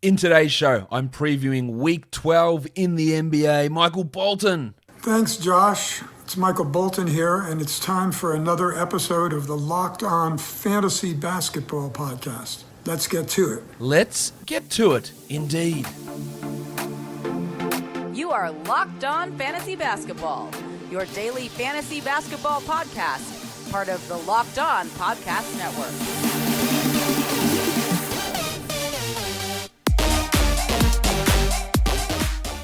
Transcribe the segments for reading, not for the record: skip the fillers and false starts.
In today's show, I'm previewing Week 12 in the NBA. Michael Bolton. Thanks, Josh. It's Michael Bolton here, and it's time for another episode of the Locked On Fantasy Basketball Podcast. Let's get to it. Let's get to it, indeed. You are Locked On Fantasy Basketball, your daily fantasy basketball podcast, part of the Locked On Podcast Network.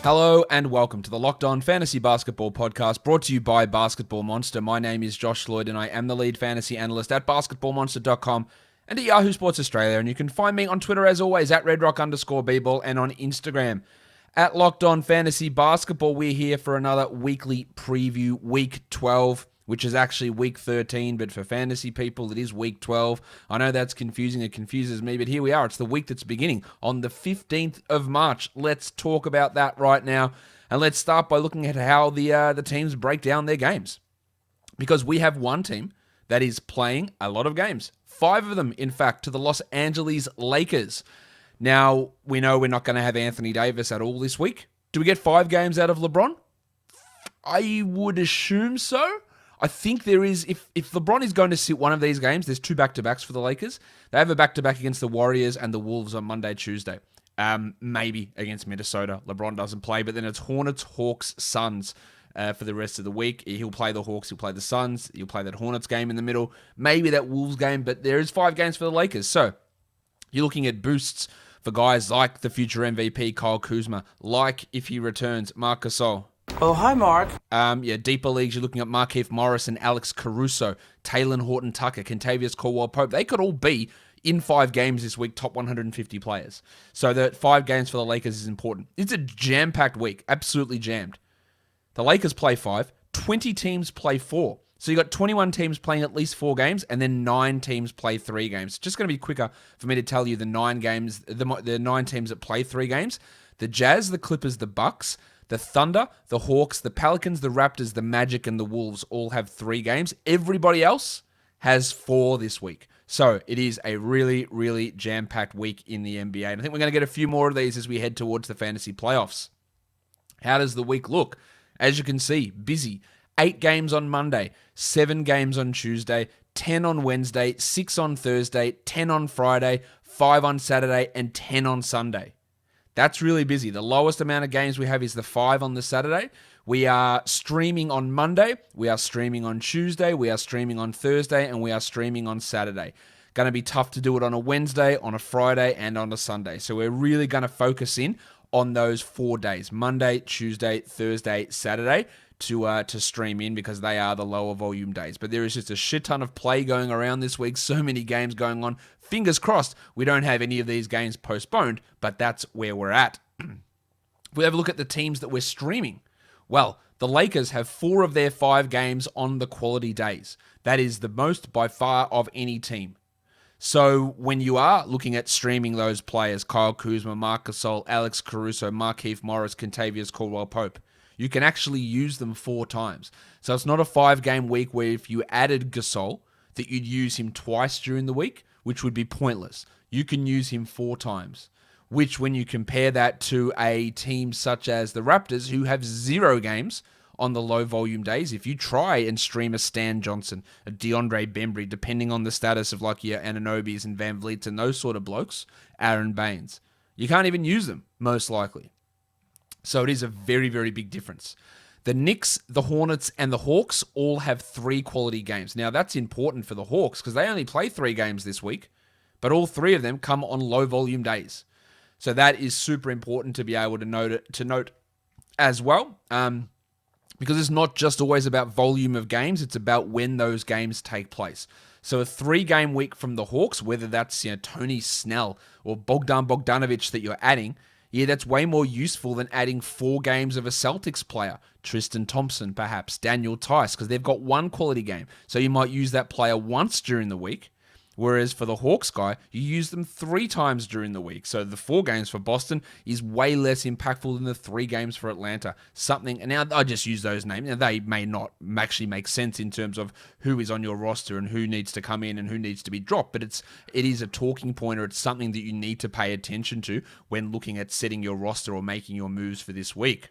Hello and welcome to the Locked On Fantasy Basketball Podcast, brought to you by Basketball Monster. My name is Josh Lloyd and I am the lead fantasy analyst at basketballmonster.com and at Yahoo Sports Australia. And you can find me on Twitter as always at redrock_bball and on Instagram at Locked On Fantasy Basketball. We're here for another weekly preview, Week 12, which is actually Week 13, but for fantasy people, it is Week 12. I know that's confusing. It confuses me, but here we are. It's the week that's beginning on the 15th of March. Let's talk about that right now, and let's start by looking at how the teams break down their games, because we have one team that is playing a lot of games, 5 of them, in fact, to the Los Angeles Lakers. Now, we know we're not going to have Anthony Davis at all this week. Do we get 5 games out of LeBron? I would assume so. I think there is, if LeBron is going to sit one of these games, there's 2 back-to-backs for the Lakers. They have a back-to-back against the Warriors and the Wolves on Monday, Tuesday. Maybe against Minnesota. LeBron doesn't play, but then it's Hornets, Hawks, Suns for the rest of the week. He'll play the Hawks, he'll play the Suns, he'll play that Hornets game in the middle, maybe that Wolves game, but there is 5 games for the Lakers. So you're looking at boosts for guys like the future MVP, Kyle Kuzma, like, if he returns, Marc Gasol. Oh, hi, Mark. Deeper leagues, you're looking at Markieff Morris and Alex Caruso, Taylor Horton-Tucker, Kentavious Caldwell-Pope. They could all be, in 5 games this week, top 150 players. So the 5 games for the Lakers is important. It's a jam-packed week, absolutely jammed. The Lakers play 5, 20 teams play 4. So you got 21 teams playing at least 4 games, and then 9 teams play 3 games. It's just going to be quicker for me to tell you the 9 games, the 9 teams that play 3 games. The Jazz, the Clippers, the Bucks, the Thunder, the Hawks, the Pelicans, the Raptors, the Magic, and the Wolves all have 3 games. Everybody else has 4 this week. So it is a really, really jam-packed week in the NBA. And I think we're going to get a few more of these as we head towards the fantasy playoffs. How does the week look? As you can see, busy. 8 games on Monday, 7 games on Tuesday, 10 on Wednesday, 6 on Thursday, 10 on Friday, 5 on Saturday, and 10 on Sunday. That's really busy. The lowest amount of games we have is the 5 on the Saturday. We are streaming on Monday, we are streaming on Tuesday, we are streaming on Thursday, and we are streaming on Saturday. Going to be tough to do it on a Wednesday, on a Friday, and on a Sunday. So we're really going to focus in on those 4 days, Monday, Tuesday, Thursday, Saturday, to stream in, because they are the lower volume days. But there is just a shit ton of play going around this week, so many games going on. Fingers crossed we don't have any of these games postponed, but that's where we're at. If we have a look at the teams that we're streaming, well, the Lakers have 4 of their 5 games on the quality days. That is the most by far of any team. So when you are looking at streaming those players, Kyle Kuzma, Marc Gasol, Alex Caruso, Markieff Morris, Kentavious Caldwell-Pope, you can actually use them 4 times. So it's not a 5-game week where if you added Gasol, that you'd use him twice during the week, which would be pointless. You can use him 4 times, which when you compare that to a team such as the Raptors, who have 0 games on the low volume days, if you try and stream a Stan Johnson, a DeAndre Bembry, depending on the status of like your Ananobis and Van Vliets and those sort of blokes, Aaron Baines, you can't even use them, most likely. So it is a very, very big difference. The Knicks, the Hornets, and the Hawks all have 3 quality games. Now, that's important for the Hawks because they only play 3 games this week, but all 3 of them come on low-volume days. So that is super important to be able to note as well, because it's not just always about volume of games, it's about when those games take place. So a 3-game week from the Hawks, whether that's Tony Snell or Bogdan Bogdanovic that you're adding, yeah, that's way more useful than adding 4 games of a Celtics player. Tristan Thompson, perhaps. Daniel Tice, because they've got 1 quality game. So you might use that player once during the week. Whereas for the Hawks guy, you use them 3 times during the week. So the 4 games for Boston is way less impactful than the 3 games for Atlanta. And now I just use those names. Now, they may not actually make sense in terms of who is on your roster and who needs to come in and who needs to be dropped. But it is a talking point, or it's something that you need to pay attention to when looking at setting your roster or making your moves for this week.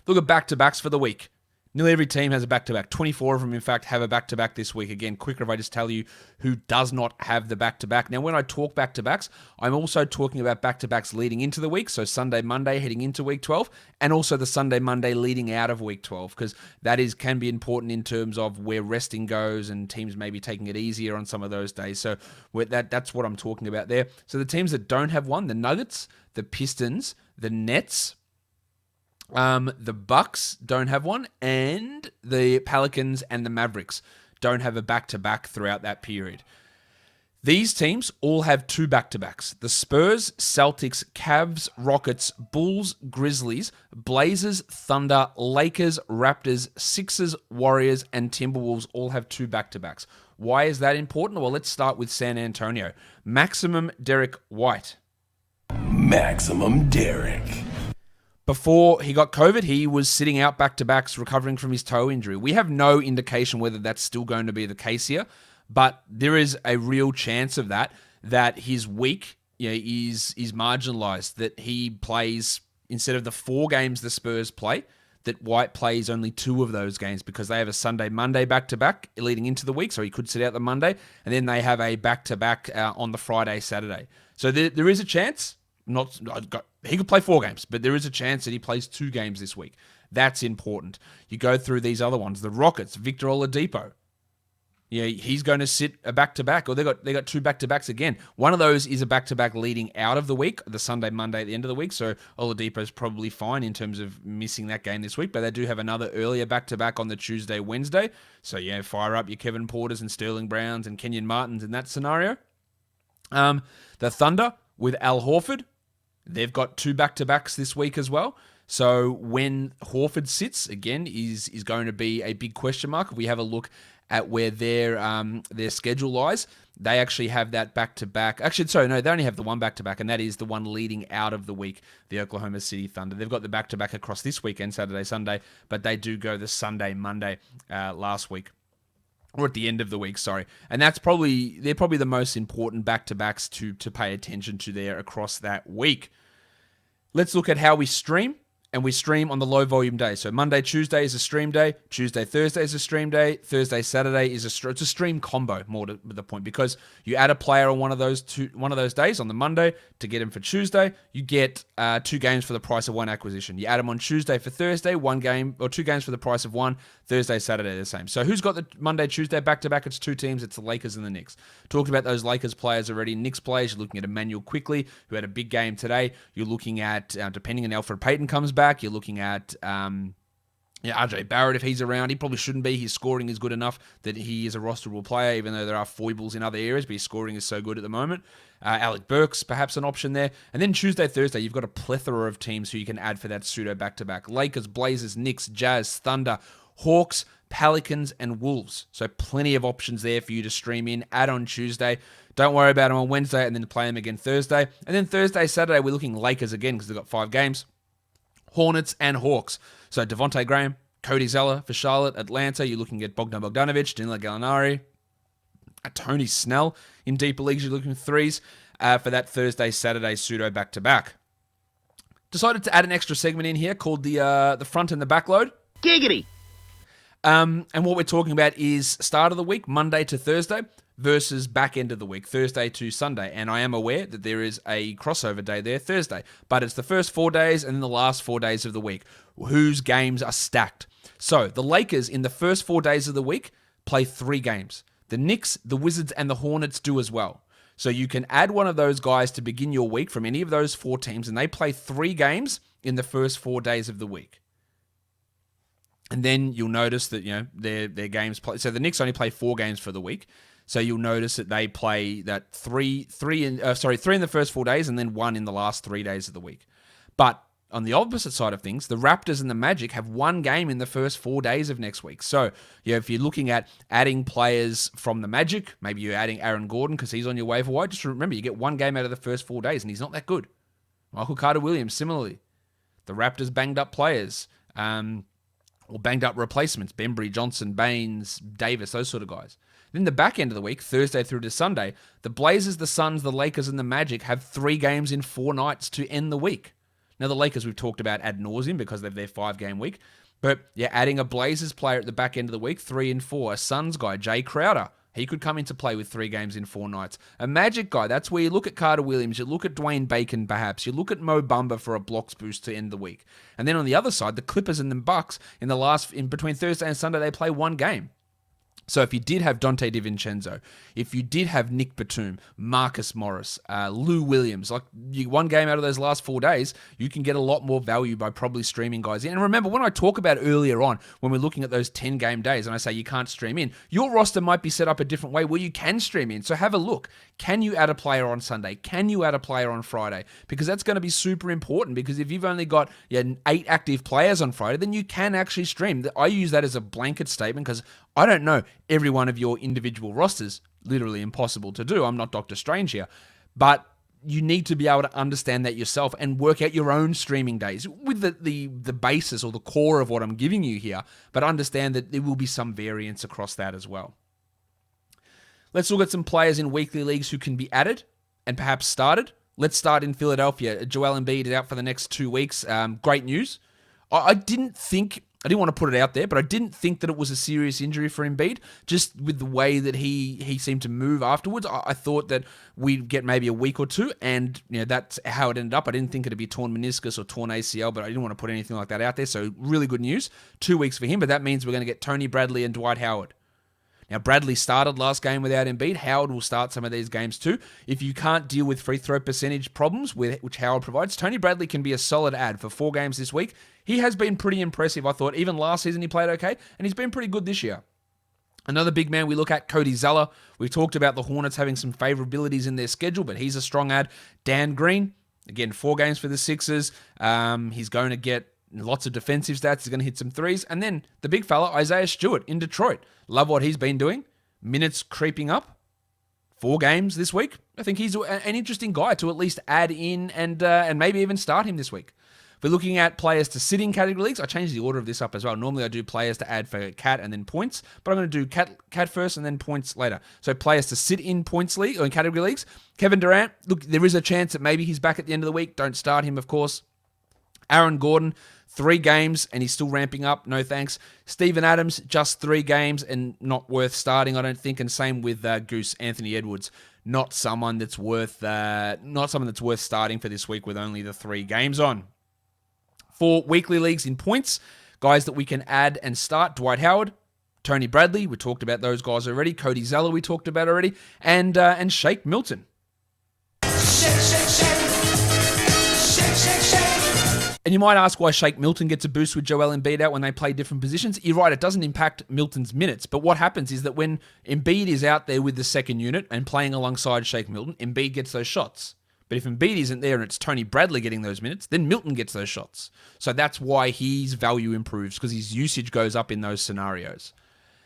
Look at back-to-backs for the week. Nearly every team has a back-to-back. 24 of them, in fact, have a back-to-back this week. Again, quicker if I just tell you who does not have the back-to-back. Now, when I talk back-to-backs, I'm also talking about back-to-backs leading into the week, so Sunday, Monday, heading into Week 12, and also the Sunday, Monday leading out of Week 12, because that can be important in terms of where resting goes and teams maybe taking it easier on some of those days. So that's what I'm talking about there. So the teams that don't have one, the Nuggets, the Pistons, the Nets, the Bucks don't have one, and the Pelicans and the Mavericks don't have a back-to-back throughout that period. These teams all have 2 back-to-backs. The Spurs, Celtics, Cavs, Rockets, Bulls, Grizzlies, Blazers, Thunder, Lakers, Raptors, Sixers, Warriors, and Timberwolves all have 2 back-to-backs. Why is that important? Well, let's start with San Antonio. Maximum Derek White. Maximum Derek. Before he got COVID, he was sitting out back-to-backs recovering from his toe injury. We have no indication whether that's still going to be the case here, but there is a real chance of that his week is marginalized, that he plays, instead of the 4 games the Spurs play, that White plays only 2 of those games because they have a Sunday, Monday back-to-back leading into the week, so he could sit out the Monday, and then they have a back-to-back on the Friday, Saturday. So there is a chance. He could play 4 games, but there is a chance that he plays 2 games this week. That's important. You go through these other ones. The Rockets, Victor Oladipo. He's going to sit a back-to-back, or they got 2 back-to-backs again. One of those is a back-to-back leading out of the week, the Sunday, Monday at the end of the week, so Oladipo's probably fine in terms of missing that game this week, but they do have another earlier back-to-back on the Tuesday, Wednesday. So fire up your Kevin Porters and Sterling Browns and Kenyon Martins in that scenario. The Thunder with Al Horford. They've got 2 back-to-backs this week as well. So when Horford sits, again, is going to be a big question mark. If we have a look at where their schedule lies, they actually have that back-to-back. Actually, sorry, no, they only have the one back-to-back, and that is the one leading out of the week, the Oklahoma City Thunder. They've got the back-to-back across this weekend, Saturday, Sunday, but they do go the Sunday, Monday last week. Or at the end of the week, sorry. And they're probably the most important back-to-backs to pay attention to there across that week. Let's look at how we stream. And we stream on the low volume day. So Monday, Tuesday is a stream day. Tuesday, Thursday is a stream day. Thursday, Saturday is it's a stream combo, more to the point, because you add a player on one of those days on the Monday to get him for Tuesday. You get 2 games for the price of 1 acquisition. You add him on Tuesday for Thursday, 1 game or 2 games for the price of 1. Thursday, Saturday, the same. So who's got the Monday, Tuesday back-to-back? It's 2 teams. It's the Lakers and the Knicks. Talked about those Lakers players already. Knicks players, you're looking at Emmanuel Quickley, who had a big game today. You're looking at, depending on Elfrid Payton comes back, you're looking at RJ Barrett if he's around. He probably shouldn't be. His scoring is good enough that he is a rosterable player, even though there are foibles in other areas, but his scoring is so good at the moment. Alec Burks, perhaps an option there. And then Tuesday, Thursday, you've got a plethora of teams who you can add for that pseudo back-to-back. Lakers, Blazers, Knicks, Jazz, Thunder, Hawks, Pelicans, and Wolves. So plenty of options there for you to stream in. Add on Tuesday. Don't worry about them on Wednesday, and then play them again Thursday. And then Thursday, Saturday, we're looking Lakers again because they've got 5 games. Hornets and Hawks. So Devontae Graham, Cody Zeller for Charlotte. Atlanta, you're looking at Bogdan Bogdanovic, Danilo Gallinari, Tony Snell. In deeper leagues, you're looking 3s for that Thursday, Saturday pseudo back-to-back. Decided to add an extra segment in here called the front and the back load. Giggity! And what we're talking about is start of the week, Monday to Thursday, versus back end of the week, Thursday to Sunday. And I am aware that there is a crossover day there, Thursday. But it's the first 4 days and then the last 4 days of the week, whose games are stacked. So the Lakers in the first 4 days of the week play 3 games. The Knicks, the Wizards, and the Hornets do as well. So you can add one of those guys to begin your week from any of those 4 teams, and they play 3 games in the first 4 days of the week. And then you'll notice that, their games play. So the Knicks only play 4 games for the week. So you'll notice that they play that 3 in the first 4 days and then 1 in the last 3 days of the week. But on the opposite side of things, the Raptors and the Magic have one game in the first 4 days of next week. So, if you're looking at adding players from the Magic, maybe you're adding Aaron Gordon because he's on your waiver wire. Just remember, you get one game out of the first 4 days, and he's not that good. Michael Carter-Williams, similarly. The Raptors banged up players, or banged up replacements, Bembry, Johnson, Baines, Davis, those sort of guys. Then the back end of the week, Thursday through to Sunday, the Blazers, the Suns, the Lakers, and the Magic have 3 games in 4 nights to end the week. Now, the Lakers we've talked about ad nauseum because they've their 5-game week. But, adding a Blazers player at the back end of the week, 3 and 4. A Suns guy, Jay Crowder. He could come into play with 3 games in 4 nights. A Magic guy, that's where you look at Carter Williams, you look at Dwayne Bacon perhaps, you look at Mo Bamba for a blocks boost to end the week. And then on the other side, the Clippers and the Bucks, in between Thursday and Sunday, they play 1 game. So if you did have Dante DiVincenzo, if you did have Nick Batum, Marcus Morris, Lou Williams, one game out of those last 4 days, you can get a lot more value by probably streaming guys in. And remember, when I talk about earlier on, when we're looking at those 10-game days, and I say you can't stream in, your roster might be set up a different way where you can stream in. So have a look. Can you add a player on Sunday? Can you add a player on Friday? Because that's going to be super important, because if you've only got 8 active players on Friday, then you can actually stream. I use that as a blanket statement because I don't know every one of your individual rosters. Literally impossible to do. I'm not Doctor Strange here. But you need to be able to understand that yourself and work out your own streaming days with the basis or the core of what I'm giving you here. But understand that there will be some variance across that as well. Let's look at some players in weekly leagues who can be added and perhaps started. Let's start in Philadelphia. Joel Embiid is out for the next 2 weeks. Great news. I didn't want to put it out there, but I didn't think that it was a serious injury for Embiid, just with the way that he seemed to move afterwards. I thought that we'd get maybe a week or 2, and that's how it ended up. I didn't think it'd be torn meniscus or torn ACL, but I didn't want to put anything like that out there, so really good news. 2 weeks for him, but that means we're going to get Tony Bradley and Dwight Howard. Now, Bradley started last game without Embiid. Howard will start some of these games too. If you can't deal with free throw percentage problems, which Howard provides, Tony Bradley can be a solid add for 4 games this week. He has been pretty impressive, I thought. Even last season he played okay, and he's been pretty good this year. Another big man we look at, Cody Zeller. We talked about the Hornets having some favorabilities in their schedule, but he's a strong add. Dan Green, again, 4 games for the Sixers. He's going to get lots of defensive stats. He's going to hit some threes. And then the big fella, Isaiah Stewart in Detroit. Love what he's been doing. Minutes creeping up. 4 games this week. I think he's an interesting guy to at least add in and maybe even start him this week. If we're looking at players to sit in category leagues, I changed the order of this up as well. Normally I do players to add for Cat and then points, but I'm going to do Cat first and then points later. So players to sit in points league or in category leagues. Kevin Durant, look, there is a chance that maybe he's back at the end of the week. Don't start him, of course. Aaron Gordon, 3 games and he's still ramping up. No thanks. Steven Adams, just 3 games and not worth starting, I don't think. And same with Goose, Anthony Edwards. Not someone that's worth starting for this week with only the 3 games on. For weekly leagues in points, guys that we can add and start: Dwight Howard, Tony Bradley, we talked about those guys already. Cody Zeller, we talked about already, and Shake Milton. And you might ask why Shake Milton gets a boost with Joel Embiid out when they play different positions. You're right, it doesn't impact Milton's minutes. But what happens is that when Embiid is out there with the second unit and playing alongside Shake Milton, Embiid gets those shots. But if Embiid isn't there and it's Tony Bradley getting those minutes, then Milton gets those shots. So that's why his value improves, because his usage goes up in those scenarios.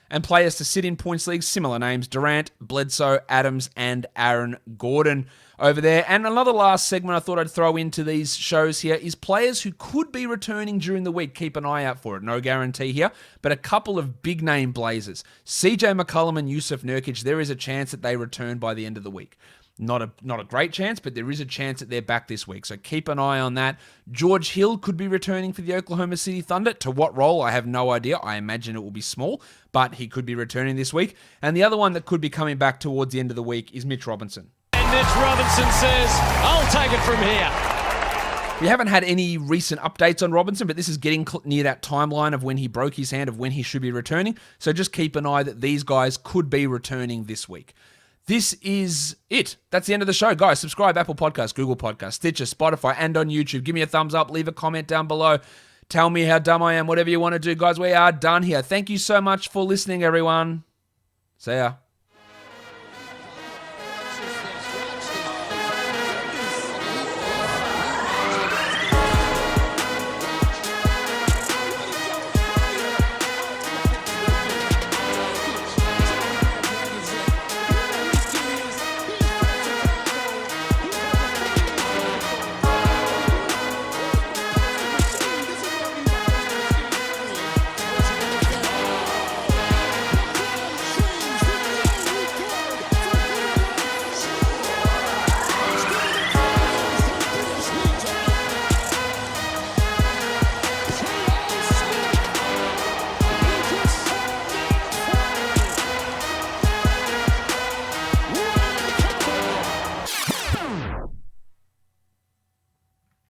And players to sit in points leagues, similar names: Durant, Bledsoe, Adams, and Aaron Gordon over there. And another last segment I thought I'd throw into these shows here is players who could be returning during the week. Keep an eye out for it. No guarantee here, but a couple of big name Blazers. CJ McCollum and Yusuf Nurkic, there is a chance that they return by the end of the week. Not a great chance, but there is a chance that they're back this week. So keep an eye on that. George Hill could be returning for the Oklahoma City Thunder. To what role? I have no idea. I imagine it will be small, but he could be returning this week. And the other one that could be coming back towards the end of the week is Mitch Robinson. And Mitch Robinson says, I'll take it from here. We haven't had any recent updates on Robinson, but this is getting near that timeline of when he broke his hand, of when he should be returning. So just keep an eye that these guys could be returning this week. This is it. That's the end of the show. Guys, subscribe, Apple Podcasts, Google Podcasts, Stitcher, Spotify, and on YouTube. Give me a thumbs up. Leave a comment down below. Tell me how dumb I am. Whatever you want to do. Guys, we are done here. Thank you so much for listening, everyone. See ya.